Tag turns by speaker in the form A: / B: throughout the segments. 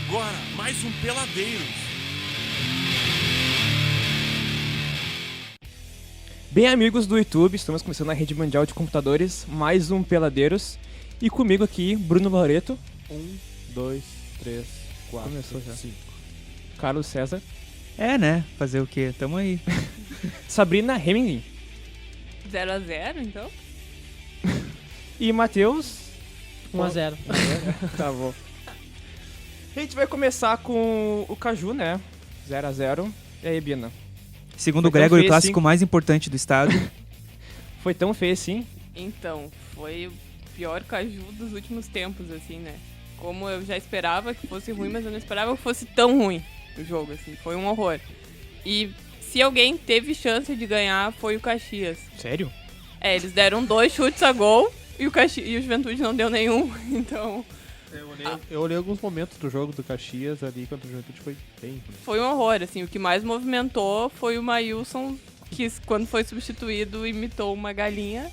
A: agora mais um Peladeiros.
B: Bem, amigos do YouTube, estamos começando a rede mundial de computadores, mais um Peladeiros. E comigo aqui, Bruno Loreto.
C: 1, 2, 3, 4,
B: Começou já.
C: 5.
B: Carlos César.
D: É, né? Fazer o quê? Tamo aí.
B: Sabrina Hemming.
E: 0-0, então?
B: E Matheus.
F: 1-0.
B: Tá bom. A gente vai começar com o Caju, né? 0-0. E aí, Bina?
D: Segundo
B: Foi
D: o
B: tão
D: Gregory, o
B: feio
D: clássico
B: assim?
D: mais importante do estado.
B: Foi tão feio assim?
E: Então, foi o pior caju dos últimos tempos, assim, né? Como eu já esperava que fosse ruim, mas eu não esperava que fosse tão ruim o jogo, assim. Foi um horror. E se alguém teve chance de ganhar, foi o Caxias.
B: Sério?
E: É, eles deram 2 chutes a gol e o Juventude não deu nenhum, então...
C: Eu olhei alguns momentos do jogo do Caxias ali contra o Juventude, foi bem ruim.
E: Foi um horror, assim. O que mais movimentou foi o Maílson, que quando foi substituído imitou uma galinha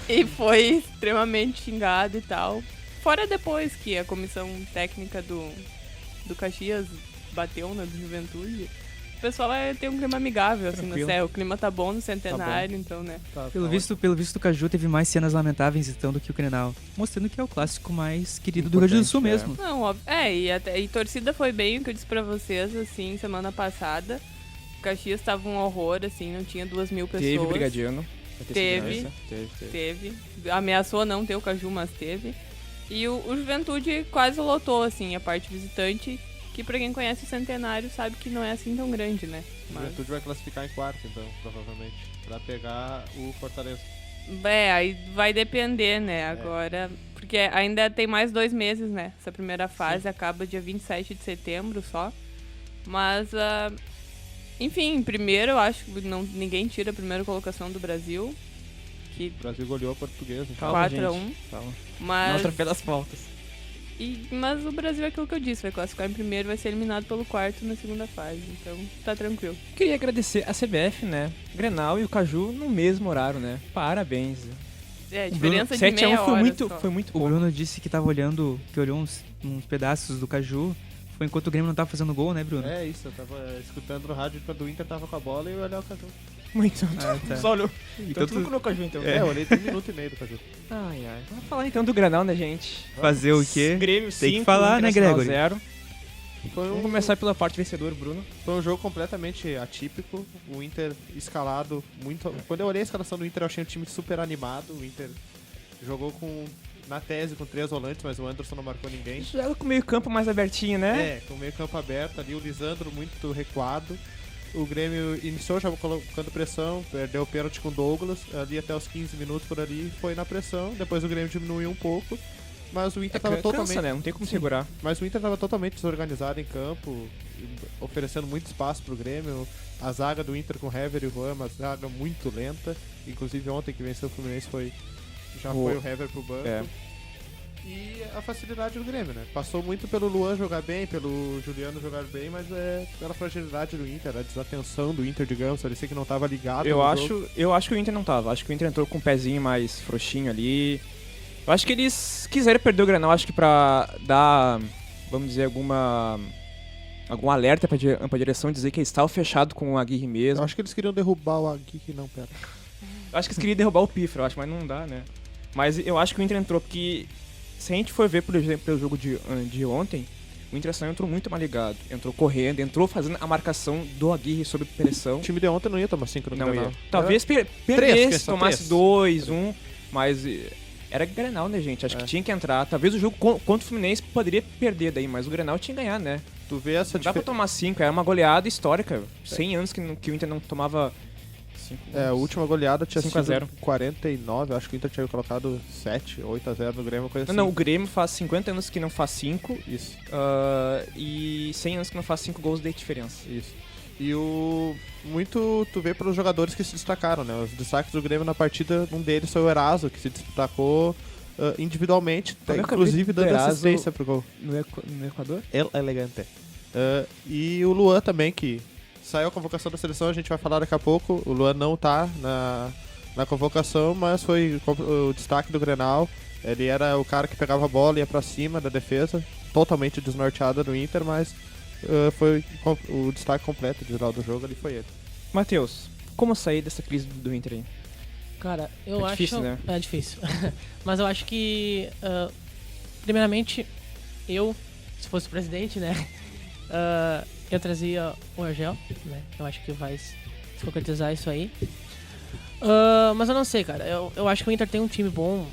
E: e foi extremamente xingado e tal. Fora depois que a comissão técnica do Caxias bateu na do Juventude. O pessoal tem um clima amigável, assim, no
B: Tranquilo.
E: céu. O clima tá bom no Centenário, então, né?
D: Pelo visto, o Caju teve mais cenas lamentáveis então do que o Grenal. Mostrando que é o clássico mais querido do Rio Grande do Sul
C: Importante,
D: mesmo.
E: Não, óbvio. E torcida foi bem, o que eu disse pra vocês, assim, semana passada. O Caxias tava um horror, assim, não tinha 2.000 pessoas.
B: Teve brigadiano. Vai ter
E: Teve.
B: segurança.
E: Teve. Ameaçou não ter o Caju, mas teve. E o Juventude quase lotou, assim, a parte visitante, que pra quem conhece o Centenário sabe que não é assim tão grande, né?
C: O
E: Mas,
C: Juventude vai classificar em quarto, então, provavelmente, pra pegar o Fortaleza.
E: aí vai depender, né, agora... Porque ainda tem mais 2 meses, né? Essa primeira fase acaba dia 27 de setembro só. Mas, enfim, primeiro eu acho que ninguém tira a primeira colocação do Brasil. Que
C: O Brasil goleou a Portuguesa. Então.
B: Calma,
E: 4-1.
B: gente. Calma. Não
E: Mas...
B: atropela as pautas.
E: Mas o Brasil é aquilo que eu disse, vai classificar em primeiro, vai ser eliminado pelo quarto na segunda fase, então tá tranquilo.
B: Queria agradecer a CBF, né? Grenal e o Caju no mesmo horário, né? Parabéns.
E: É, a diferença de
B: 7-1
E: meia
B: foi
E: hora
B: muito,
E: só.
B: foi muito
D: O
B: bom.
D: Bruno disse que tava olhando, que olhou uns pedaços do Caju. Foi enquanto o Grêmio não tava fazendo gol, né, Bruno?
C: É isso, eu tava escutando no rádio quando o Inter tava com a bola e eu olhei o Caju.
B: Muito.
D: tá.
B: Só olhou.
D: Então
B: Então
D: tu-
B: tu no Caju, então.
C: Eu olhei 3 minutos e meio do Caju.
B: Ai, ai. Vamos falar então do Grenal, né, gente?
D: Fazer o quê?
B: Grêmio
D: Tem que
B: 5,
D: falar, né,
B: Internacional
D: Gregory?
B: 0.
C: Foi
B: Vamos começar pela parte vencedora, Bruno.
C: Foi um jogo completamente atípico. O Inter escalado muito. Quando eu olhei a escalação do Inter, eu achei um time super animado. O Inter jogou na tese com 3 volantes, mas o Anderson não marcou ninguém.
B: Joga com o meio campo mais abertinho, né?
C: É, com o meio campo aberto ali, o Lisandro muito recuado. O Grêmio iniciou já colocando pressão, perdeu o pênalti com o Douglas, ali até os 15 minutos por ali, foi na pressão, depois o Grêmio diminuiu um pouco, mas o Inter estava totalmente...
B: né? Não tem como
C: Sim.
B: segurar.
C: Mas o Inter estava totalmente desorganizado em campo, oferecendo muito espaço pro Grêmio. A zaga do Inter com o Hever e o Juan, uma zaga muito lenta. Inclusive ontem que venceu o Fluminense foi o Hever pro banco.
B: É.
C: E a facilidade do Grêmio, né? Passou muito pelo Luan jogar bem, pelo Juliano jogar bem, mas pela fragilidade do Inter, a desatenção do Inter, digamos, parecia que não estava ligado
B: Eu
C: no jogo.
B: acho que o Inter não tava. Acho que o Inter entrou com um pezinho mais frouxinho ali. Eu acho que eles quiseram perder o Grenal, acho que pra dar, vamos dizer, algum alerta pra direção, dizer que eles estavam fechados com o Aguirre
C: Eu
B: mesmo.
C: acho que eles queriam derrubar o Aguirre, não, pera.
B: Eu acho que eles queriam derrubar o Pifra, eu acho, mas não dá, né? Mas eu acho que o Inter entrou, porque se a gente for ver, por exemplo, pelo jogo de ontem, o Internacional entrou muito mal ligado. Entrou correndo, entrou fazendo a marcação do Aguirre sob pressão.
C: O time de ontem não ia tomar 5 no
B: Não
C: Grenal.
B: ia. Talvez
C: Três,
B: perdesse,
C: só
B: tomasse
C: três.
B: 2, 1, mas era Grenal, né, gente? Acho que tinha que entrar. Talvez o jogo contra o Fluminense poderia perder daí, mas o Grenal tinha que ganhar, né?
C: Tu vê essa
B: Não dá pra
C: diferença.
B: tomar 5, era uma goleada histórica. 100 anos que o Inter não tomava 5
C: A última goleada tinha
B: 5 a
C: sido
B: 0.
C: 49, acho que o Inter tinha colocado 7, 8-0 no Grêmio, coisa
B: Não,
C: assim.
B: o Grêmio faz 50 anos que não faz 5
C: Isso,
B: e 100 anos que não faz 5 gols de diferença.
C: isso. E tu vê pelos jogadores que se destacaram, né? Os destaques do Grêmio na partida, um deles foi o Eraso, que se destacou individualmente,
B: Como é que eu
C: inclusive
B: vi
C: dando
B: do Eraso
C: assistência pro gol.
B: No Equador?
C: El elegante. E o Luan também, que saiu a convocação da seleção, a gente vai falar daqui a pouco. O Luan não tá na convocação, mas foi o destaque do Grenal. Ele era o cara que pegava a bola e ia pra cima da defesa, totalmente desnorteada no Inter, mas foi o destaque completo de geral do jogo, ali foi ele.
B: Matheus, como sair dessa crise do Inter aí?
F: Cara, eu acho...
B: difícil, né?
F: É difícil. Mas eu acho que, primeiramente, se fosse o presidente, né, eu trazia o Argel, né, eu acho que vai se concretizar isso aí. Mas eu não sei, cara, eu acho que o Inter tem um time bom,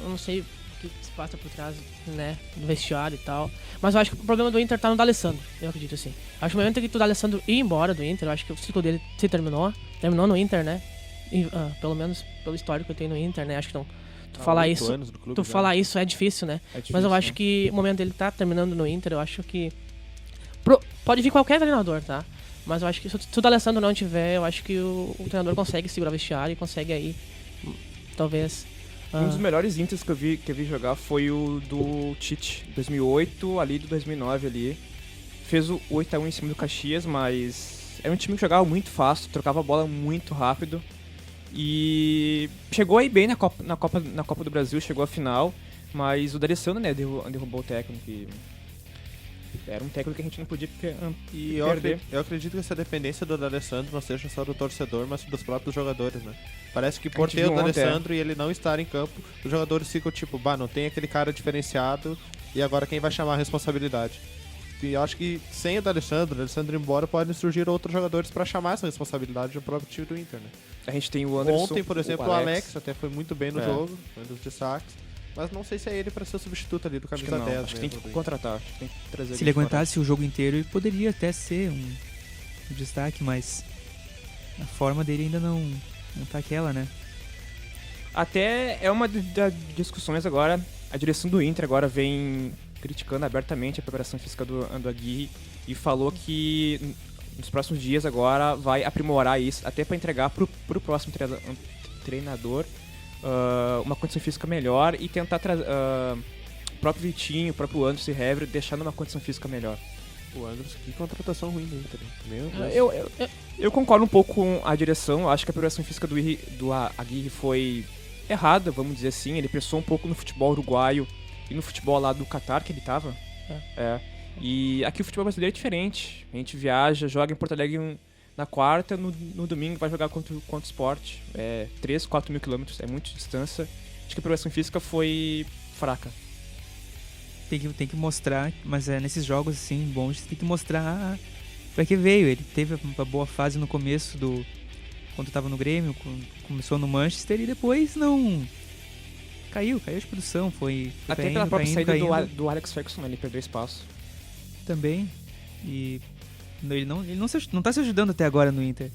F: eu não sei o que se passa por trás, né, do vestiário e tal, mas eu acho que o problema do Inter tá no D'Alessandro, eu acredito assim. Acho que no momento que o D'Alessandro ir embora do Inter, eu acho que o ciclo dele se terminou no Inter, né, e, pelo menos pelo histórico que eu tenho no Inter, né, acho que não. Tu falar isso é difícil, né?
B: É difícil,
F: mas eu acho
B: né?
F: que o momento dele tá terminando no Inter, eu acho que pode vir qualquer treinador, tá? Mas eu acho que se o D'Alessandro não tiver, eu acho que o treinador consegue segurar o vestiário e consegue aí, talvez...
B: Um dos melhores Inters que eu vi jogar foi o do Tite, 2008, ali do 2009 ali. Fez o 8-1 em cima do Caxias, mas era um time que jogava muito fácil, trocava a bola muito rápido. E chegou aí bem na Copa do Brasil, chegou à final, mas o D'Alessandro, né, derrubou o técnico. E era um técnico que a gente não podia perder.
C: Eu acredito que essa dependência do D'Alessandro não seja só do torcedor, mas dos próprios jogadores, né? Parece que por ter o D'Alessandro e ele não estar em campo, os jogadores ficam tipo, não tem aquele cara diferenciado e agora quem vai chamar a responsabilidade? E eu acho que sem o D'Alessandro ir embora, podem surgir outros jogadores para chamar essa responsabilidade do próprio time do Inter, né?
B: A gente tem o Anderson.
C: Ontem, por exemplo, o Alex até foi muito bem no jogo, foi um dos destaques. Mas não sei se é ele para ser o substituto ali do camisa 10.
B: Acho que tem que contratar, acho que tem que trazer.
D: Se ele aguentasse o jogo inteiro, ele poderia até ser um destaque, mas a forma dele ainda não tá aquela, né?
B: Até é uma das discussões agora. A direção do Inter agora vem criticando abertamente a preparação física do Aguirre e falou que nos próximos dias agora vai aprimorar isso, até para entregar pro próximo treinador uma condição física melhor e tentar o próprio Vitinho, o próprio Anderson e Hever deixar numa condição física melhor.
C: O Anderson, que contratação ruim do Inter. Meu Deus.
B: Eu concordo um pouco com a direção, eu acho que a preparação física do Aguirre foi errada, vamos dizer assim. Ele pensou um pouco no futebol uruguaio e no futebol lá do Catar que ele tava. E aqui o futebol brasileiro é diferente. A gente viaja, joga em Porto Alegre na quarta, no domingo vai jogar contra o Sport. 3, 4 mil quilômetros, é muita distância. Acho que a preparação física foi fraca.
D: Tem que mostrar, mas nesses jogos assim, bons, tem que mostrar pra que veio. Ele teve uma boa fase no começo quando tava no Grêmio, começou no Manchester e depois não... Caiu de produção, foi
B: até
D: indo,
B: pela própria
D: indo,
B: saída do Alex Ferguson, ele perdeu espaço.
D: Também. E ele não tá se ajudando até agora no Inter.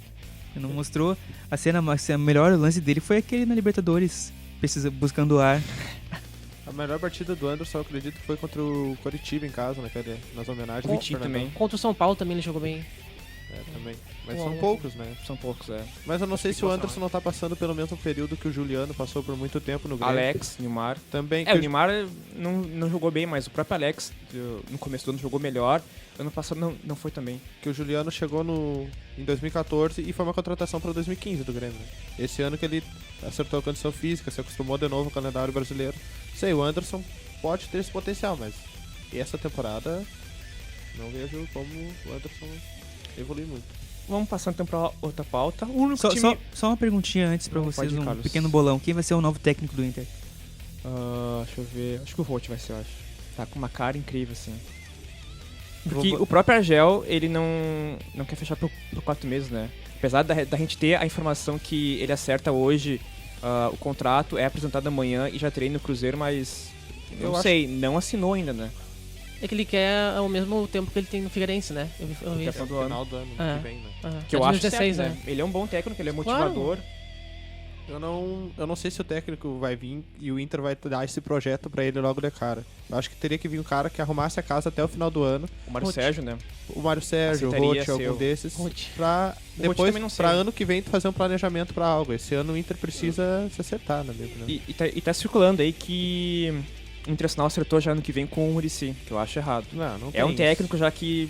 D: Ele não mostrou a melhor lance dele foi aquele na Libertadores, buscando ar.
C: A melhor partida do Anderson, eu acredito que foi contra o Coritiba em casa, nas homenagens.
B: O Vitinho também.
F: Contra o São Paulo também ele jogou bem.
C: Também. Mas são poucos, né?
B: São poucos,
C: Mas eu não sei se o Anderson não tá passando pelo mesmo período que o Juliano passou por muito tempo no Grêmio.
B: Alex, Neymar.
C: Também.
B: O Neymar não jogou bem, mas o próprio Alex, no começo do ano, jogou melhor. Ano passado não foi também.
C: Que o Juliano chegou em 2014 e foi uma contratação para 2015 do Grêmio. Esse ano que ele acertou a condição física, se acostumou de novo ao calendário brasileiro. Sei, o Anderson pode ter esse potencial, mas essa temporada não vejo como o Anderson evoluir muito.
B: Vamos passar então pra outra pauta. O único
D: Só uma perguntinha antes pra vocês,
B: pode ir,
D: um
B: Carlos.
D: pequeno bolão. Quem vai ser o novo técnico do Inter?
B: Deixa eu ver. Acho que o Roth vai ser, eu acho. Tá com uma cara incrível, assim. Porque o próprio Argel, ele não quer fechar por 4 meses, né? Apesar da gente ter a informação que ele acerta hoje, o contrato é apresentado amanhã e já treina no Cruzeiro, mas não assinou ainda, né?
F: É que ele quer ao mesmo tempo que ele tem no Figueirense, né? Eu vi
C: Até o final do ano que vem, né?
B: Que eu acho
F: 2016,
B: certo, né? Ele é um bom técnico, ele é motivador.
C: Eu não sei se o técnico vai vir e o Inter vai dar esse projeto pra ele logo de cara. Eu acho que teria que vir um cara que arrumasse a casa até o final do ano.
B: O Mário Sérgio, né?
C: O Mário Sérgio, o Roth, algum desses. Pra depois, pra ano que vem, fazer um planejamento pra algo. Esse ano o Inter precisa se acertar, na minha opinião.
B: E tá circulando aí que o Internacional acertou já ano que vem com o Muricy, que eu acho errado.
C: Não
B: é um técnico já que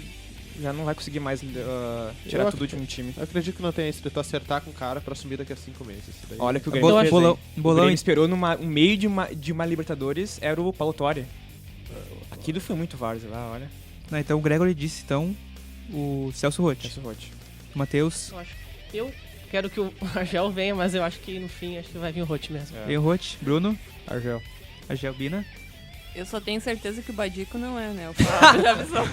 B: já não vai conseguir mais tirar
C: Eu
B: tudo de um time.
C: Eu acredito que não tenha isso de tu acertar com o cara pra assumir daqui a 5 meses. Isso daí-
B: Olha que o
F: Eu
B: Grêmio
F: acho-
B: fez, hein? O
D: bolão
B: Grêmio esperou um meio de uma Libertadores, era o Paulo Torre. Aquilo foi muito várzea lá, olha.
D: Não, então o Gregory disse, então, o Celso Roth.
B: Celso Roth.
D: Matheus,
F: Eu quero que o Argel venha, mas eu acho que no fim acho que vai vir o Roth mesmo.
B: É.
D: veio o Roth, Bruno,
C: Argel.
D: Argel Bina.
E: Eu só tenho certeza que o Badico não é, né? O Fábio já avisou.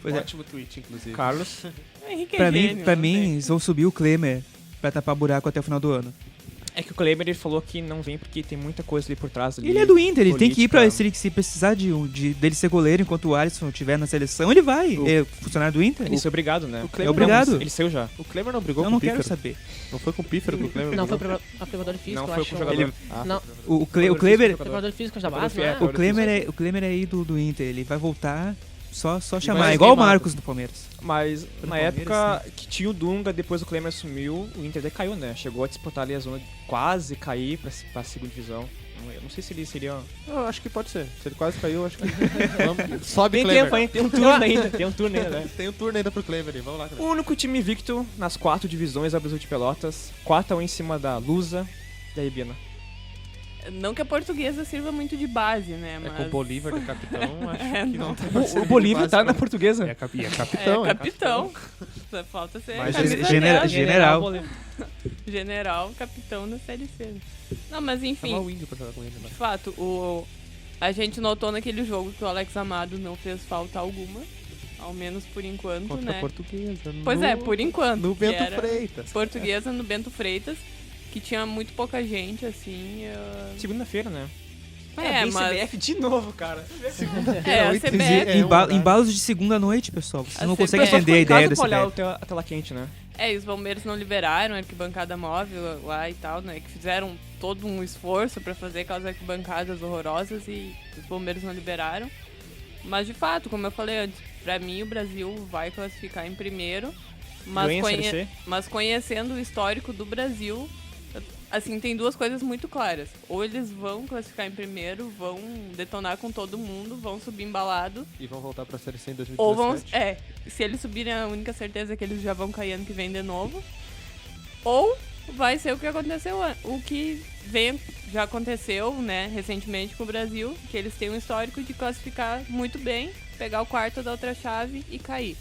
D: Pois é.
C: Ótimo tweet, inclusive.
B: Carlos.
E: O Henrique é
D: Pra
E: gênio,
D: mim, pra
E: não
D: mim,
E: tem.
D: eles vão subir o Klemer pra tapar buraco até o final do ano.
B: É que o Kleber ele falou que não vem porque tem muita coisa ali por trás. Ali,
D: Ele é do Inter, ele tem que ir pra.
B: política.
D: Se precisar dele ser goleiro enquanto o Alisson estiver na seleção, ele vai. É funcionário do Inter?
B: Isso é obrigado, né?
C: o Kleber
D: É obrigado.
B: Ele saiu já.
C: O Kleber não brigou
D: Eu
C: com
D: não
C: o Pífero?
D: quero saber.
C: Não foi com o Pífero que o Kleber
F: Não, foi
C: brigou?
F: a preparador físico,
B: Não
F: eu
B: foi
F: acho.
B: com o jogador.
D: Ele-
C: Ah,
B: Não.
D: O Kleber,
F: Preparador físico da base,
B: Preparador
F: não é?
D: o Klemer é ídolo do Inter, ele vai voltar só chamar,
C: vai
D: igual o
C: queimado.
D: Marcos no Palmeiras.
B: Mas na
D: Palmeiras,
B: época que tinha o Dunga, depois o Klemer assumiu, o Inter decaiu, né? Chegou a disputar ali a zona de quase cair pra segunda divisão. Eu não sei se ele seria...
C: eu acho que pode ser. Se ele quase caiu, eu acho que... Vamos, sobe
B: Tem
C: Kleber.
B: tempo ainda, tem um turno ainda. Tem um turno ainda, né?
C: Tem um turno ainda pro Kleber ali. Vamos lá,
B: O
C: Kleber.
B: único time invicto nas 4 divisões da Brasil de Pelotas. 4-1 em cima da Lusa da Ibina.
E: Não que a portuguesa sirva muito de base, né?
C: É
E: Mas...
C: com o Bolívar de capitão, acho
E: É,
C: que
E: não.
C: não tem
B: O Bolívar tá na portuguesa.
C: É
E: É
C: capitão,
E: capitão. Só falta ser
C: Mas
E: camisa
D: genera-
E: 10.
D: general.
E: General, capitão da Série C. Não, mas enfim,
C: Chama o índio pra jogar com ele.
E: de fato, a gente notou naquele jogo que o Alex Amado não fez falta alguma. Ao menos por enquanto,
C: Contra a
E: né?
C: portuguesa.
E: Pois
C: no-
E: é, por enquanto.
C: No
E: que
C: Bento
E: era
C: Freitas.
E: Portuguesa no Bento Freitas, que tinha muito pouca gente, assim.
B: Segunda-feira, né?
E: Parabéns, mas-
B: CBF de novo, cara.
E: É, a
C: 8
E: CBF.
C: é um horário.
D: Embalos de segunda noite, pessoal. Vocês
E: A
D: não
E: CBF
D: conseguem entender a ideia desse
B: olhar
D: CBF.
B: a tela quente, né?
E: É, e os bombeiros não liberaram a arquibancada móvel lá e tal, né? Que fizeram todo um esforço pra fazer aquelas arquibancadas horrorosas e os bombeiros não liberaram. Mas de fato, como eu falei antes, pra mim o Brasil vai classificar em primeiro. Mas,
B: Ganha a Série C.
E: mas conhecendo o histórico do Brasil, assim, tem duas coisas muito claras. Ou eles vão classificar em primeiro, vão detonar com todo mundo, vão subir embalado.
C: E vão voltar pra Série C em 2017.
E: Ou vão. É, se eles subirem, a única certeza é que eles já vão cair ano que vem de novo. Ou vai ser o que aconteceu, o que já aconteceu, né, recentemente com o Brasil, que eles têm um histórico de classificar muito bem, pegar o quarto da outra chave e cair.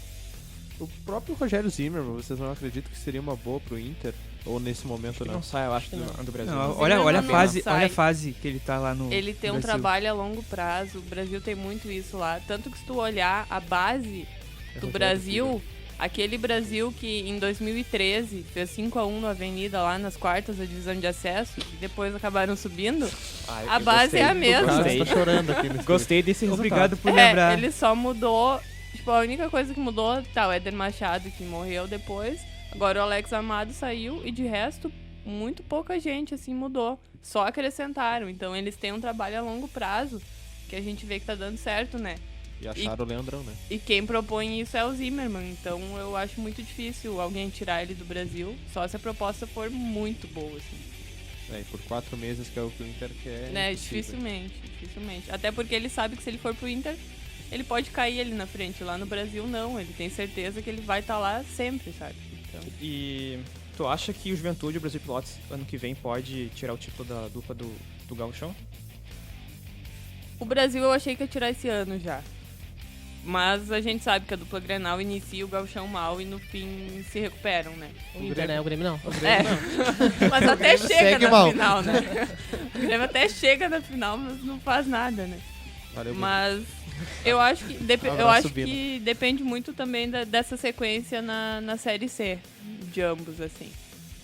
C: O próprio Rogério Zimmermann, vocês não acreditam que seria uma boa pro Inter? Ou nesse momento
B: Ele
C: não?
B: não sai, eu acho, do Brasil.
D: Não,
E: Zimmermann
D: olha a
E: não
D: fase,
E: sai.
D: olha a fase que ele tá lá no
E: Ele tem um
D: Brasil.
E: trabalho a longo prazo, o Brasil tem muito isso lá. Tanto que se tu olhar a base do Brasil, aquele Brasil que em 2013 fez 5-1 no Avenida lá nas quartas da divisão de acesso e depois acabaram subindo, a base é a
C: O
E: mesma.
C: cara tá chorando aqui nesse
B: Gostei desse resultado.
D: Obrigado por lembrar.
E: Ele só mudou. Tipo, a única coisa que mudou, tá, o Éder Machado que morreu depois. Agora o Alex Amado saiu e de resto, muito pouca gente assim mudou. Só acrescentaram. Então eles têm um trabalho a longo prazo que a gente vê que tá dando certo, né?
C: E acharam o Leandrão, né?
E: E quem propõe isso é o Zimmermann. Então eu acho muito difícil alguém tirar ele do Brasil. Só se a proposta for muito boa, assim.
C: É, e por 4 meses que é o que o Inter quer.
E: Né?
C: impossível.
E: Dificilmente. Até porque ele sabe que se ele for pro Inter, ele pode cair ali na frente. Lá no Brasil, não. Ele tem certeza que ele vai estar lá sempre, sabe? Então,
B: E tu acha que o Juventude e o Brasil Pelotas ano que vem pode tirar o título da dupla do Gauchão?
E: o Brasil eu achei que ia tirar esse ano já. Mas a gente sabe que a dupla Grenal inicia o Gauchão mal e no fim se recuperam, né?
F: O Inter, né? O Grêmio não.
E: É. Mas até chega
C: segue
E: na
C: mal.
E: final, né? O Grêmio até chega na final, mas não faz nada, né?
C: Valeu,
E: Mas eu acho que,
C: Abraço,
E: eu acho
C: Bina.
E: que depende muito também dessa sequência na Série C, de ambos, assim.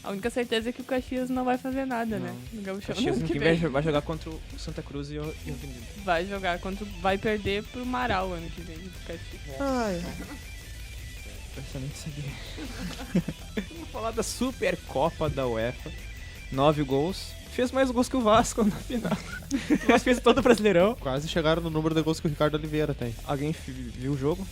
E: A única certeza é que o Caxias não vai fazer nada, né? No Gauchão
B: Caxias
E: ano
B: ano
E: que
B: que
E: vem.
B: vai jogar contra o Santa Cruz e o Avenida.
E: Vai jogar contra. Vai perder pro Marau ano que vem, do Caxias.
B: Essa eu nem sabia. Vamos falar da Supercopa da UEFA. 9 gols. Fez mais gols que o Vasco na final. Mas fez todo o Brasileirão.
C: Quase chegaram no número de gols que o Ricardo Oliveira tem.
B: Alguém viu o jogo?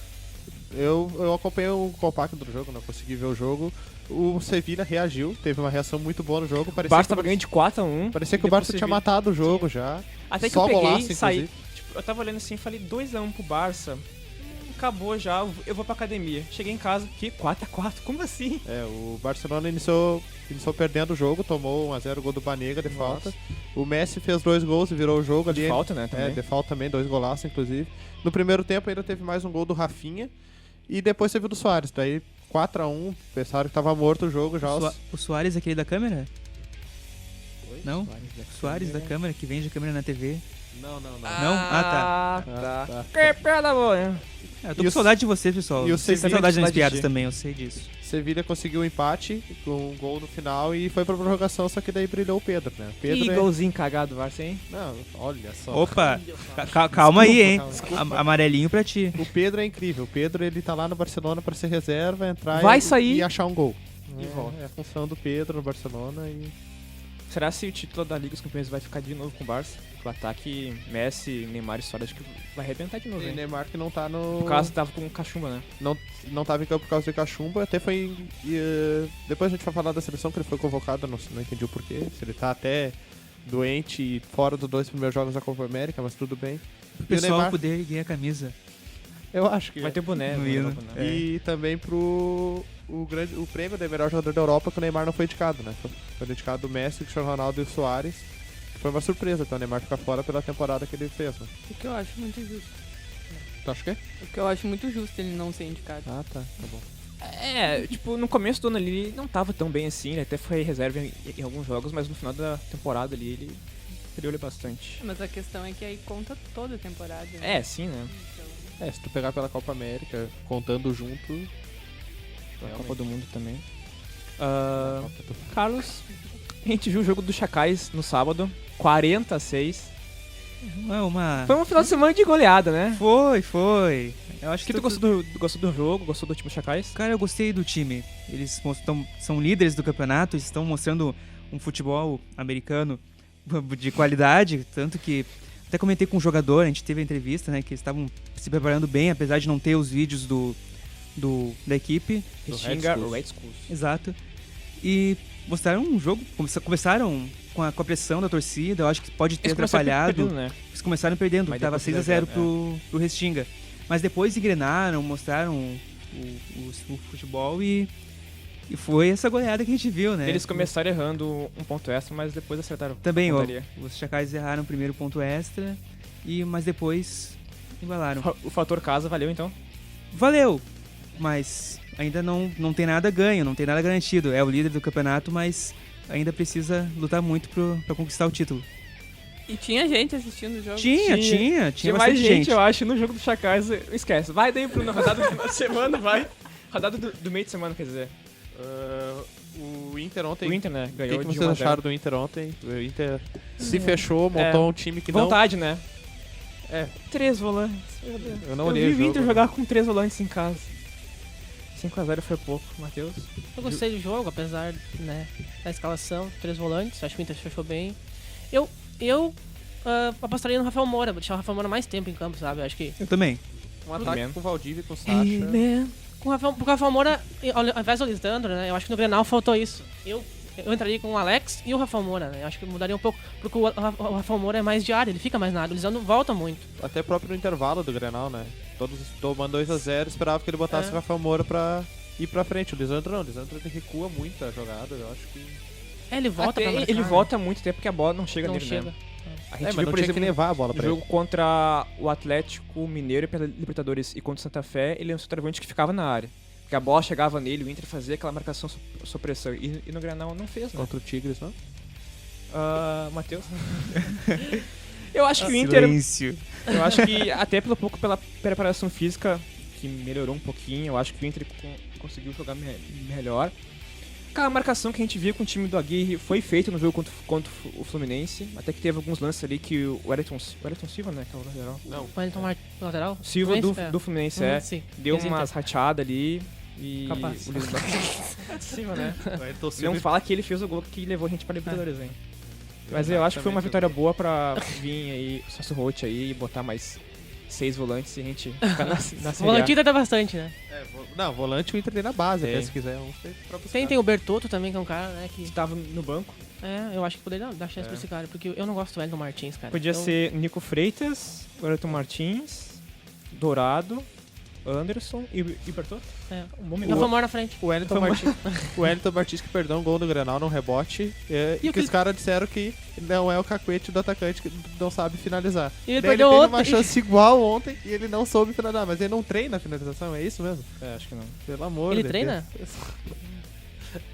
C: Eu acompanhei o compacto do jogo, não consegui ver o jogo. O Sevilla reagiu, teve uma reação muito boa no jogo.
B: O
C: Parecia
B: Barça
C: que
B: tava ganhando de 4-1.
C: Parecia que o
B: Depois
C: Barça
B: você
C: tinha
B: viu.
C: matado o jogo já.
B: Até que
C: Só
B: eu peguei
C: golaço,
B: e saí.
C: inclusive.
B: Tipo, eu tava olhando assim e falei 2-1 pro Barça. acabou já, eu vou pra academia. Cheguei em casa, que 4x4, como assim?
C: O Barcelona iniciou perdendo o jogo, tomou 1x0 gol do Banega de falta. O Messi fez 2 gols e virou o jogo ali.
B: De falta, né, também.
C: De falta também, 2 golaços, inclusive. No primeiro tempo ainda teve mais um gol do Rafinha. E depois teve o do Soares. Daí 4x1, pensaram que tava morto o jogo já.
D: O Soares, aquele da câmera?
B: Oi?
D: Não? Soares da câmera, que vende a câmera na TV.
C: Não.
D: Não? Ah,
C: tá.
B: Que pedra boa,
D: Eu tô com saudade de você, pessoal.
C: e o
D: Vocês têm
C: Sevilla
D: saudade
B: de
D: das
B: cidade
D: piadas
B: de-
D: também, eu sei disso.
C: Sevilha conseguiu um empate com um gol no final e foi pra prorrogação, só que daí brilhou o Pedro, né? O Pedro
B: Que golzinho cagado, Varsa, hein?
C: Não, olha só.
D: Opa, calma aí, hein?
C: Desculpa.
D: Amarelinho pra ti.
C: O Pedro é incrível. O Pedro, ele tá lá no Barcelona pra ser reserva, entrar
B: Vai sair.
C: e achar um gol.
B: E volta.
C: É a função do Pedro no Barcelona e...
B: Será se o título da Liga dos Campeões vai ficar de novo com o Barça? O ataque Messi, Neymar e Suárez, acho que vai arrebentar de novo,
C: E
B: hein?
C: Neymar que não tá no...
B: No caso, tava com cachumba, né?
C: Não tava em campo por causa de cachumba, até foi... depois a gente vai falar da seleção, que ele foi convocado, não entendi o porquê. Se ele tá até doente e fora dos 2 primeiros jogos da Copa América, mas tudo bem.
D: O
C: E o
D: pessoal
C: Neymar,
D: poder erguer a camisa.
C: eu acho que
B: Vai ter boné.
D: No
B: vai
D: hino.
B: ter boné.
C: E também pro o prêmio de melhor jogador da Europa, que o Neymar não foi indicado, né? Foi indicado o Messi, o Cristiano Ronaldo e o Soares. Foi uma surpresa, então o Neymar ficar fora pela temporada que ele fez, né?
E: O que eu acho muito justo.
C: Tu acha que é?
E: O que eu acho muito justo ele não ser indicado.
C: Ah, tá bom.
B: É, tipo, no começo do ano ali ele não tava tão bem assim, ele até foi reserva em alguns jogos, mas no final da temporada ali ele perdeu ele bastante.
E: Mas a questão é que aí conta toda a temporada. né?
B: É, sim, né?
C: Se tu pegar pela Copa América, contando junto...
B: A
C: realmente.
B: Copa do Mundo também. Carlos, a gente viu o jogo dos Chacais no sábado, 40-6.
D: É uma...
B: Foi um final de semana de goleada, né?
D: Foi. Eu acho
B: Que tu gostou do jogo, gostou do time dos Chacais?
D: Cara, eu gostei do time. Eles são líderes do campeonato, estão mostrando um futebol americano de qualidade, tanto que até comentei com um jogador, a gente teve a entrevista, né, que eles estavam se preparando bem, apesar de não ter os vídeos da equipe.
C: Do
B: Restinga
C: Red Schools.
B: Red Schools.
D: Exato. E mostraram um jogo, começaram com a pressão da torcida, eu acho que pode ter
B: Eles começaram
D: atrapalhado.
B: perdendo, né?
D: Eles começaram perdendo,
B: Mas
D: tava
B: depois
D: 6x0
B: fizeram,
D: pro Restinga. Mas depois engrenaram, mostraram o futebol e foi essa goleada que a gente viu, né?
B: Eles começaram errando um ponto extra, mas depois acertaram.
D: Também,
B: a
D: ó,
B: pontaria.
D: os Chacais erraram o primeiro ponto extra, mas depois igualaram.
B: O fator casa valeu, então?
D: Valeu, mas ainda não tem nada ganho, não tem nada garantido. É o líder do campeonato, mas ainda precisa lutar muito pra conquistar o título.
E: E tinha gente assistindo o jogo.
D: Tinha
B: Tinha mais
D: bastante
B: gente, eu acho, no jogo dos Chacais. Esquece. Vai daí pro rodada do final de semana, vai. Rodada do meio de semana, quer dizer.
C: O Inter ontem...
B: O Inter, né?
C: O que
B: Ganhou
C: que
B: de
C: vocês
B: 1 a 0.
C: acharam do Inter ontem? O Inter se fechou, montou um time que
B: Vontade, né?
C: É.
B: 3 volantes.
C: Eu não
B: Eu
C: olhei
B: vi
C: o
B: o
C: jogo.
B: Inter jogar com 3 volantes em casa. 5x0 foi pouco, Matheus.
F: Eu gostei do jogo, apesar, né, da escalação, 3 volantes, acho que o Inter fechou bem. Eu apostaria no Rafael Moura, vou deixar o Rafael Moura mais tempo em campo, sabe? Eu acho que
D: Eu também.
C: Um ataque
B: Amen.
C: com o Valdívia e com o Sacha.
F: com o Rafael Moura, ao invés do Lisandro, né, eu acho que no Grenal faltou isso. Eu entraria com o Alex e o Rafael Moura, né? Eu acho que mudaria um pouco, porque o Rafael Moura é mais de área, ele fica mais na área, o Lisandro volta muito.
C: Até próprio no intervalo do Grenal, né? Todos tomando 2x0, esperava que ele botasse o Rafael Moura pra ir pra frente. O Lisandro não, o Lisandro ele recua muito a jogada, eu acho que...
F: Ele volta
B: Até
F: pra marcar,
B: ele
F: né?
B: volta há muito tempo porque a bola não chega
F: Não
B: nele,
F: chega.
B: né? A
C: É,
B: gente
C: mas
B: viu,
C: não
B: por
C: tinha que
B: exemplo,
C: levar a bola
B: no
C: pra ele.
B: jogo contra o Atlético Mineiro pela Libertadores e contra o Santa Fé, ele é um centroavante que ficava na área. Porque a bola chegava nele, o Inter fazia aquela marcação sob pressão. E no Granal não fez, né?
C: Contra o Tigres, não?
B: Matheus? Eu acho que o Inter...
D: Silêncio.
B: Eu acho que até pela preparação física, que melhorou um pouquinho, eu acho que o Inter conseguiu jogar melhor. Aquela marcação que a gente viu com o time do Aguirre foi feita no jogo contra o Fluminense. Até que teve alguns lances ali que o Wellington Silva, né? Que é o lateral.
C: Não.
F: O Wellington lateral?
B: Silva
F: Fluminense?
B: do Fluminense,
F: Sim.
B: Deu
F: Ex-Inter.
B: umas rateadas ali e...
F: Capaz.
B: O Lisandro... de cima, né?
C: Então,
B: Não fala que ele fez o gol que levou a gente pra Libertadores, hein? Mas eu acho que foi uma vitória boa pra vir aí, o Celso Roth aí, e botar mais 6 volantes e a gente ficar na
F: O
B: Série A.
F: Volantino dá bastante, né?
C: Não, volante o Inter tem na base,
B: Tem.
C: até se quiser. Vamos ter pra buscar.
F: Tem o Bertotto também, que é um cara, né, que...
B: Estava no banco.
F: Eu acho que poderia dar chance pra esse cara, porque eu não gosto do Wellington Martins, cara.
B: Podia
F: Então,
B: ser Nico Freitas, Wellington Martins, Dourado Anderson e Bertô.
F: É.
B: Um bom
F: Rafa
B: minuto.
F: Mor na frente.
C: O Wellington Martins que perdeu um gol no Grenal num rebote. E
F: o
C: que
F: que
C: os caras disseram que não é o cacuete do atacante que não sabe finalizar.
F: E ele
C: Daí
F: perdeu
C: teve
F: outro.
C: uma chance igual ontem e ele não soube finalizar. Mas ele não treina a finalização, é isso mesmo?
B: É, acho que não.
C: Pelo amor
F: Ele
C: de
F: treina?
C: Deus.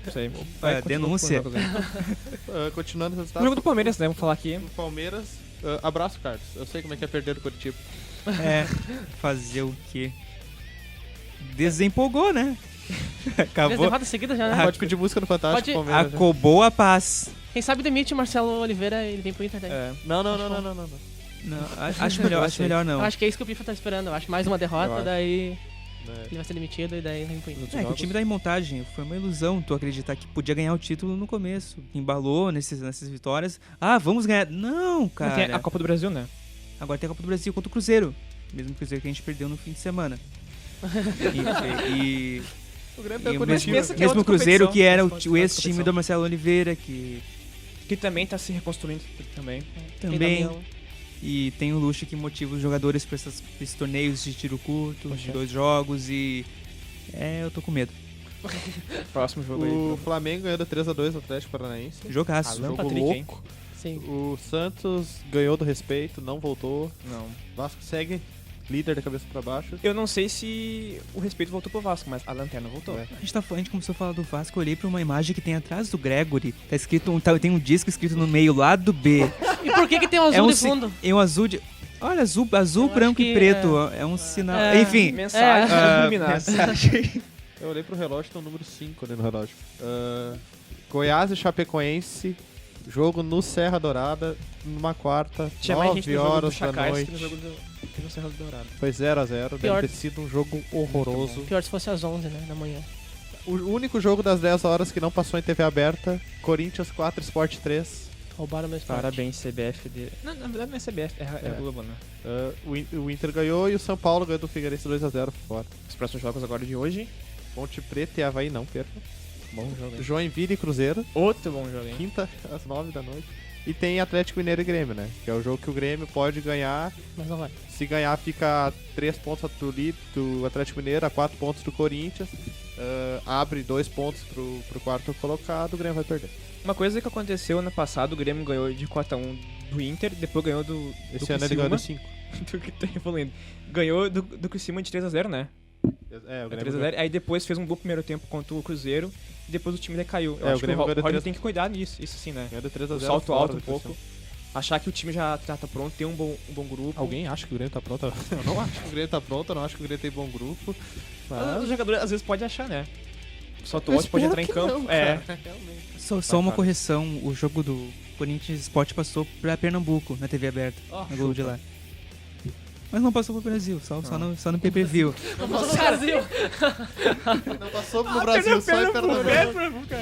B: Não sei.
D: É, denúncia.
C: Continuando os
B: O
C: resultados.
B: jogo do Palmeiras, né? Vamos falar aqui.
C: O Palmeiras. Abraço, Carlos. Eu sei como é que é perder do Curitiba.
D: É, fazer o quê? Desempolgou, né?
F: Três
D: Acabou.
F: derrotas seguidas já, né?
C: Pode pedir música no Fantástico
F: Pode-
C: Palmeiras. né?
D: Acabou a paz.
F: Quem sabe demite o Marcelo Oliveira e ele vem pro Inter daí.
B: É,
C: Não.
D: Não, acho melhor não.
F: Eu acho que é isso que o Pifa tá esperando. Eu acho mais uma derrota,
B: Eu acho.
F: daí
C: É.
F: ele vai ser demitido e daí vem pro Inter.
D: É que o time tá em montagem. Foi uma ilusão tu acreditar que podia ganhar o título no começo. Embalou nessas vitórias. Ah, vamos ganhar. Não,
B: não tem a
D: cara.
B: Copa do Brasil, né?
D: Agora tem a Copa do Brasil contra o Cruzeiro. Mesmo Cruzeiro que a gente perdeu no fim de semana. E
C: O Grêmio
D: E
C: tá
D: o
C: Curitiba.
B: pensa que é
D: mesmo o
B: outra
D: Cruzeiro
B: competição,
D: que era
B: outra
D: o ex-time
B: competição.
D: do Marcelo Oliveira, que
B: Que também tá se reconstruindo também.
D: também.
F: Damião.
D: E tem o luxo que motiva os jogadores pra esses torneios de tiro curto, de 2 jogos e. É, eu tô com medo.
B: Próximo jogo
C: O
B: aí.
C: Flamengo ganhou do 3x2 no Atlético Paranaense.
D: Jogaço.
B: Alan
C: Jogo
B: Patrick, hein?
C: louco.
F: Sim.
C: O Santos ganhou do respeito, não voltou.
B: Não.
C: O Vasco segue líder da cabeça pra baixo.
B: Eu não sei se o respeito voltou pro Vasco, mas a lanterna voltou.
C: É.
D: A gente começou a falar do Vasco, eu olhei pra uma imagem que tem atrás do Gregory. Tá escrito tem um disco escrito no meio, lado B.
F: E por que tem um azul
D: É um
F: de
D: si-
F: fundo?
D: É um azul de. Olha, azul,
F: Eu
D: branco
F: acho
D: e
F: que
D: preto. É um sinal.
F: É.
D: Enfim.
B: Mensagem iluminada.
C: Eu olhei pro relógio, tem o número 5 ali no relógio. Goiás e Chapecoense. Jogo no Serra Dourada, numa quarta,
B: Tinha mais gente
C: 9
B: no jogo do
C: horas da
B: Chacais
C: noite.
B: que no jogo que no Serra do Dourado.
C: Foi 0x0,
F: Pior.
C: deve ter sido um jogo horroroso.
F: Pior se fosse às 11, né, da manhã.
C: O único jogo das 10 horas que não passou em TV aberta, Corinthians 4, Sport 3.
F: Roubaram meu esporte.
B: Parabéns, CBF. Não, na verdade não é CBF, é Globo, né?
C: O Inter ganhou e o São Paulo ganhou do Figueirense 2x0 fora.
B: Os próximos jogos agora de hoje.
C: Ponte Preta e Avaí não percam.
B: Bom jogo, hein?
C: Joinville e Cruzeiro,
B: Outro bom jogo, hein?
C: quinta às 9 da noite. E tem Atlético Mineiro e Grêmio, né? Que é o jogo que o Grêmio pode ganhar.
F: Mas não vai.
C: Se ganhar, fica a 3 pontos do Atlético Mineiro, a 4 pontos do Corinthians. Abre 2 pontos pro quarto colocado, o Grêmio vai perder.
B: Uma coisa que aconteceu ano passado, o Grêmio ganhou de 4x1 do Inter, depois ganhou do
C: Esse ano ele ganhou de 5.
B: do que tá evoluindo. Ganhou do Criciúma de 3x0, né?
C: É, o
B: É
C: Grêmio
B: 3x0. Aí depois fez um bom primeiro tempo contra o Cruzeiro e depois o time decaiu. Eu
C: É,
B: acho
C: o
B: que
C: Grêmio
B: o
C: ganhou de
B: Roger
C: 3.
B: tem que cuidar nisso, isso sim, né?
C: ganhou de 3x0
B: O salto
C: fora
B: alto
C: do
B: um pouco.
C: Criciúma.
B: Achar que o time já tá pronto, tem um bom grupo.
C: Alguém acha que o Grêmio tá pronto? Eu não acho que o Grêmio tá pronto, eu não acho que o Grêmio tem bom grupo. Mas...
B: Os jogadores às vezes podem achar, né? Só
C: Eu
B: pode entrar em
C: espero que
B: campo.
C: não,
B: É.
C: cara, realmente.
D: Só uma
C: cara.
D: correção: o jogo do Corinthians Sport passou pra Pernambuco, na TV aberta, na Globo de lá. Mas não passou pro Brasil, só no pay-per-view.
F: Não passou no Brasil.
C: Não passou no Brasil, só em Pernambuco.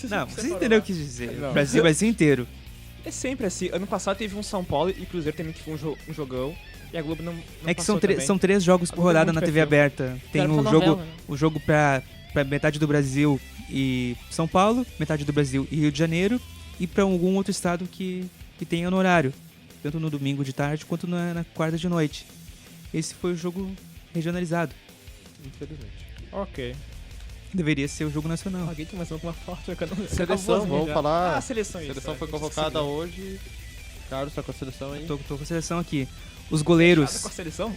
D: Não, você entendeu o que quis dizer.
B: Não.
D: Brasil inteiro.
B: É sempre assim. Ano passado teve um São Paulo e Cruzeiro também que foi um jogão. E a Globo não
D: É que
B: passou
D: são
B: também.
D: 3 jogos
B: A
D: por
B: Globo é
D: rodada
B: muito
D: na TV
B: perfil.
D: aberta. Tem
F: Quero
D: o
F: essa
D: jogo,
F: novela, né?
D: o jogo pra metade do Brasil e São Paulo, metade do Brasil e Rio de Janeiro, e pra algum outro estado que tenha no horário, tanto no domingo de tarde quanto na quarta de noite. Esse foi o jogo regionalizado.
C: Infelizmente.
B: Ok.
D: Deveria ser o jogo nacional.
B: Alguém tem mais alguma foto?
C: Seleção, vamos falar.
B: Ah, seleção.
C: A
B: isso,
C: seleção
B: é,
C: foi
B: isso,
C: convocada
B: isso.
C: hoje. Carlos tá com a seleção aí.
D: Tô com a seleção aqui. Os
B: Nada
D: goleiros,
B: com a seleção?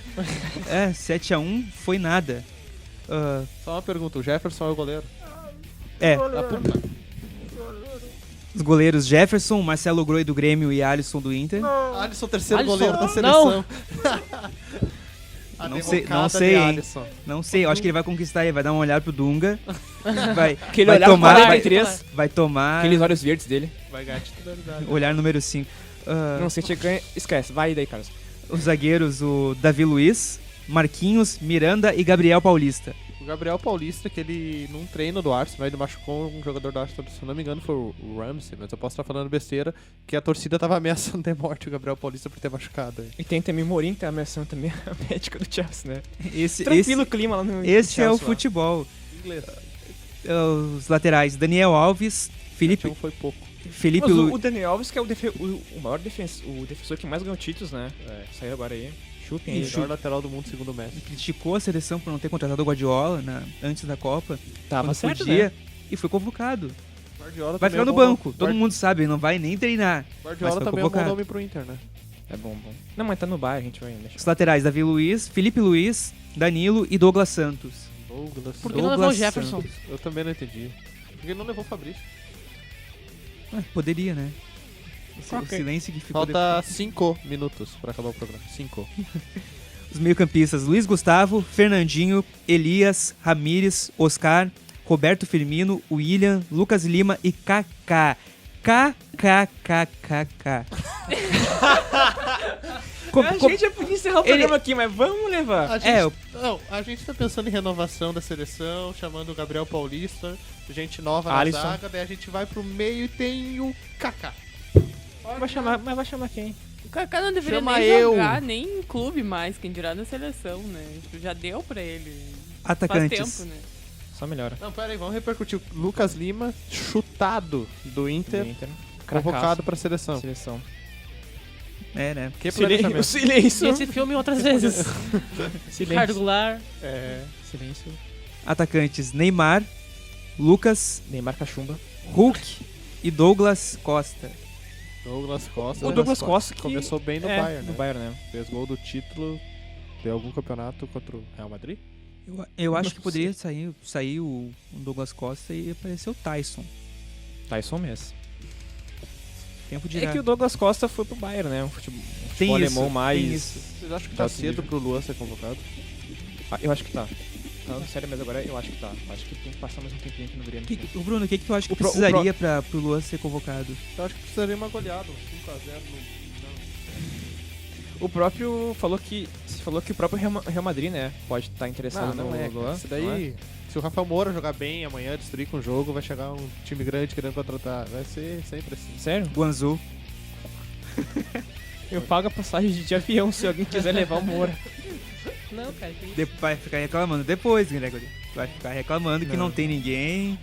D: 7x1 foi nada. Ah,
C: Só uma pergunta, o Jefferson é o goleiro?
D: é,
C: Ah, puta.
D: os goleiros Jefferson, Marcelo Groi do Grêmio e Alisson do Inter.
C: Alisson, terceiro
F: Alisson,
C: goleiro da
F: não.
C: seleção. A
D: Não sei,
C: derrocada
D: não sei,
C: de
D: hein.
C: Alisson.
D: Não sei, eu acho que ele vai conquistar aí, vai dar uma olhada pro Dunga. Vai,
B: Aquele
D: vai
B: olhar
D: tomar,
B: com
D: vai,
B: 43.
D: vai tomar
B: Aqueles olhos verdes dele.
C: Vai ganhar titularidade.
D: olhar número 5.
B: Não sei, tinha que ganhar. Esquece, vai daí, Carlos.
D: Os zagueiros, o Davi Luiz, Marquinhos, Miranda e Gabriel Paulista.
C: O Gabriel Paulista, que ele, num treino do Arsenal, ele machucou um jogador do Arsenal, se eu não me engano foi o Ramsey, mas eu posso estar falando besteira, que a torcida tava ameaçando de morte o Gabriel Paulista por ter machucado. Aí.
B: E tem também Morim, tá ameaçando também a médica do Chelsea, né?
D: Esse
B: Tranquilo o clima lá no
D: esse é o
B: Chelsea lá.
D: futebol.
C: Inglês.
D: Os laterais, Daniel Alves, Felipe
C: Então foi pouco.
D: Felipe
B: Mas
D: Lu...
B: o Daniel Alves, que é o maior defensor que mais ganhou títulos, né? Saiu agora aí. Chutem
D: E
B: aí.
C: Melhor lateral do mundo, segundo o Messi.
D: Criticou a seleção por não ter contratado o Guardiola antes da Copa,
B: Tava
D: quando
B: certo,
D: podia,
B: né?
D: e foi convocado.
C: Guardiola
D: Vai
C: também
D: ficar
C: é
D: no
C: bom
D: banco,
C: nome.
D: todo mundo sabe, ele não vai nem treinar.
C: Guardiola
D: mas foi
C: também é um bom
D: convocado.
C: nome pro Inter, né?
B: É bom. Não, mas tá no bar, a gente vai deixar.
D: Os laterais, Davi Luiz, Felipe Luiz, Danilo e Douglas Santos.
C: Douglas.
F: Por que não levou o
D: Douglas
F: Jefferson?
D: Santos.
C: Eu também não entendi. Por que não levou o Fabrício?
D: Poderia, né? O
B: Ok.
D: silêncio que ficou
C: Falta 5 minutos pra acabar o programa. 5.
D: Os meio-campistas: Luiz Gustavo, Fernandinho, Elias, Ramírez, Oscar, Roberto Firmino, William, Lucas Lima e Kaká. KKKKK.
B: A gente já podia encerrar o programa aqui, mas vamos levar.
C: A gente,
D: É, eu-
C: não, a gente tá pensando em renovação da seleção, chamando o Gabriel Paulista, gente nova na
B: Alisson.
C: zaga, daí a gente vai pro meio e tem o Kaká.
B: Mas vai chamar quem?
E: O Kaká não deveria
C: Chama
E: nem
C: eu.
E: jogar nem em clube mais, quem dirá na seleção, né? Já deu pra ele.
D: Atacantes.
E: Faz tempo, né?
B: Só melhora.
C: Não, pera aí, vamos repercutir. O Lucas Lima, chutado do Inter,
B: Do Inter.
C: convocado pra seleção.
B: Seleção.
D: É, né?
C: Que
B: Silêncio.
C: planejamento?
B: Silêncio.
F: E esse filme outras vezes. Ricardo
B: Silêncio.
F: Goulart.
C: É,
B: Silêncio.
D: Atacantes: Neymar, Lucas,
B: Neymar Cachumba.
D: Hulk e Douglas Costa.
C: Douglas Costa.
B: O Douglas Costa que
C: começou bem no
B: é,
C: Bayern,
B: no
C: né?
B: Bayern, né?
C: Fez gol do título de algum campeonato contra o Real Madrid?
D: Eu acho que
B: Não
D: poderia sair o Douglas Costa e aparecer o Tyson.
B: Tyson mesmo.
D: Tempo de
B: É que o Douglas Costa foi pro Bayern, né? Um futebol alemão mais...
D: tem isso.
C: Vocês acham que
B: Tá
C: tá
B: cedo
C: cedo pro Luan ser convocado?
B: Ah, eu acho que tá. Falando sério, mas agora eu acho que tá. Acho que tem que passar mais um tempinho aqui no Grêmio.
D: O Bruno, o que tu acha que
B: O pro-
D: precisaria pro Luan ser convocado?
C: Eu acho que precisaria uma goleada, um 5x0
B: O próprio falou que o próprio Real Madrid, né, pode estar interessado
C: Não,
B: no
C: é.
B: Luan.
C: Isso
B: não é?
C: daí, se o Rafael Moura jogar bem amanhã, destruir com o jogo, vai chegar um time grande querendo contratar. Vai ser sempre assim.
B: Sério?
D: Guangzhou.
B: Eu pago a passagem de avião se alguém quiser levar o Moura.
F: Não, cara, que isso?
D: Vai ficar reclamando depois, Gregory. Vai ficar reclamando que
B: Não.
D: não tem ninguém,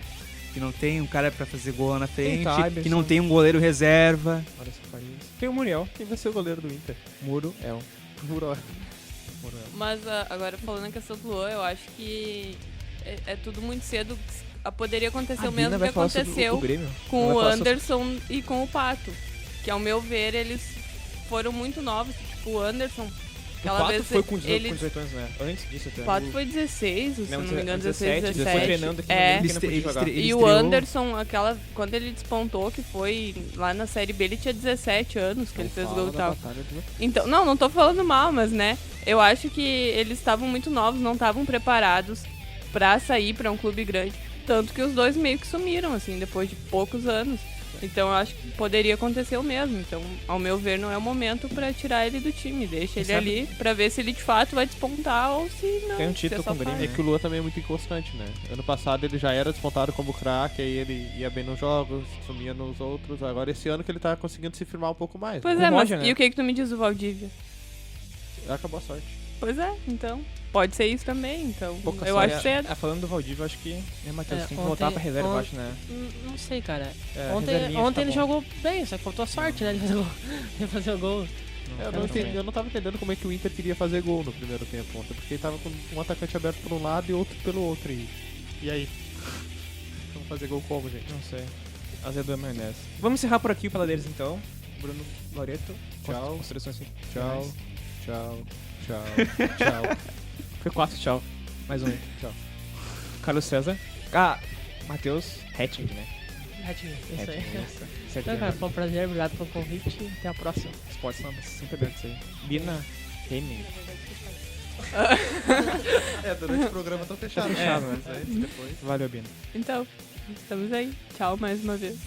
D: que não tem um cara pra fazer gol lá na frente,
B: Tyberson.
D: que não tem um goleiro reserva.
B: Olha essa Paris. Tem o Muriel.
C: Quem vai ser o goleiro do Inter?
B: Muro é o.
C: Muro.
E: Mas agora falando na questão do Luan, eu acho que é tudo muito cedo. Poderia acontecer o mesmo que aconteceu
B: Grêmio.
E: com
B: Ela
E: o
B: vai falar sobre-
E: Anderson e com o Pato. Que ao meu ver, eles foram muito novos. Tipo, o Anderson,
B: O
E: aquela
B: Pato
E: vez
B: foi com 18,
E: ele.
B: com 18 anos, né? Antes disso até.
E: O Pato foi 16, se não me engano, 16, 17.
B: Ele foi treinando aqui no
E: É.
B: Grêmio que não podia jogar.
D: Ele
E: E o
D: estreou-
E: Anderson, quando ele despontou, que foi lá na Série B, ele tinha 17 anos que ele fez gol e tal. Então, não tô falando mal, mas né, eu acho que eles estavam muito novos, não estavam preparados pra sair pra um clube grande. Tanto que os dois meio que sumiram, assim, depois de poucos anos. Então eu acho que poderia acontecer o mesmo. Então, ao meu ver, não é o momento pra tirar ele do time. Deixa ele
B: sabe-
E: ali pra ver se ele de fato vai despontar ou se não.
B: Tem um
E: se
B: título
E: é só
B: com o Grêmio,
C: É
E: fase.
C: que o Luan também é muito inconstante, né? Ano passado ele já era despontado como craque, aí ele ia bem nos jogos, sumia nos outros. Agora esse ano que ele tá conseguindo se firmar um pouco mais.
E: Pois
B: O
E: é, mas
B: Roger, né?
E: e o que tu me diz do Valdívia?
C: Acabou a sorte.
E: Pois é, então. Pode ser isso também, então.
B: Pouca
E: eu
B: sorte.
E: acho cedo.
B: Falando do Valdívia, eu acho que. Né, Matheus?
F: É,
B: Tem que voltar
F: ontem-
B: pra reserva, eu
F: on-
B: acho, né?
F: Não sei, cara.
B: É,
F: ontem
B: reservinha
F: ontem
B: tá
F: ele
B: bom.
F: jogou bem, só que faltou a sorte, né? De fazer o gol. De fazer o gol.
C: Eu não tava entendendo como é que o Inter queria fazer gol no primeiro tempo ontem, porque ele tava com um atacante aberto por um lado e outro pelo outro. E aí? Vamos fazer gol como, gente?
B: Não sei. Azedou a maionese. Vamos encerrar por aqui o Peladeiros, então. Bruno Loreto.
C: Tchau.
B: Considerações finais.
C: Tchau, tchau, tchau, tchau.
B: Foi 4, tchau. Mais um. Tchau. Carlos César. Ah, Matheus Hetting, né?
F: Ratinho, isso aí.
B: Hetting, certo.
F: Então, cara, foi um prazer, obrigado pelo convite e até a próxima.
B: Esportes não, sempre aberto isso aí. Bina Hemming.
C: Durante o programa tá fechado.
B: Tá fechado,
C: né?
B: né?
C: Mas depois.
B: Valeu, Bina.
E: Então, estamos aí. Tchau mais uma vez.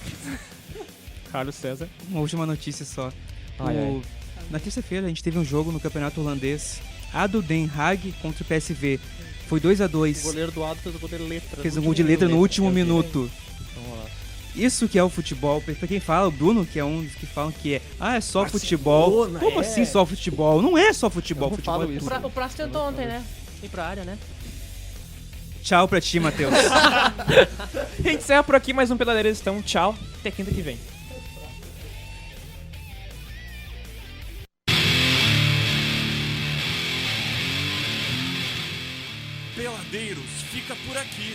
B: Carlos César.
D: Uma última notícia só.
B: Ai, ai.
D: Na terça-feira a gente teve um jogo no campeonato holandês. Ado Den Haag contra o PSV. Foi 2-2.
C: O goleiro do Ado fez o gol de letra.
D: Fez
C: no
D: um gol de
C: último
D: letra no
C: minuto.
D: último
B: eu vi.
D: minuto.
B: Vamos lá.
D: Isso que é o futebol. Pra quem fala, o Bruno, que é um dos que falam que é só futebol. Como assim só futebol? Não é só futebol.
C: Eu não
D: Futebol
C: falo
D: é
C: isso.
D: tudo.
F: O Praça tentou ontem, né? Ir pra área, né?
D: Tchau pra ti, Matheus.
B: A gente encerra por aqui mais um Peladeiros, então tchau. Até quinta que vem.
A: Peladeiros fica por aqui.